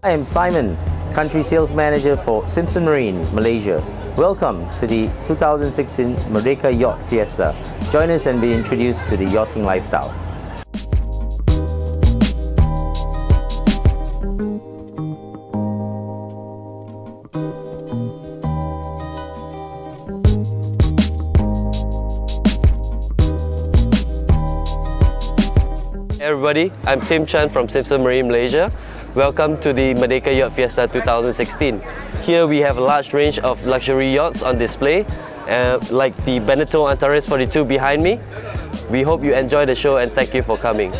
I am Simon, Country Sales Manager for Simpson Marine, Malaysia. Welcome to the 2016 Mederka Yacht Fiesta. Join us and be introduced to the yachting lifestyle. Hey everybody, I'm Tim Chan from Simpson Marine, Malaysia. Welcome to the Mederka Yacht Fiesta 2016. Here we have a large range of luxury yachts on display, like the Beneteau Antares 42 behind me. We hope you enjoy the show and thank you for coming.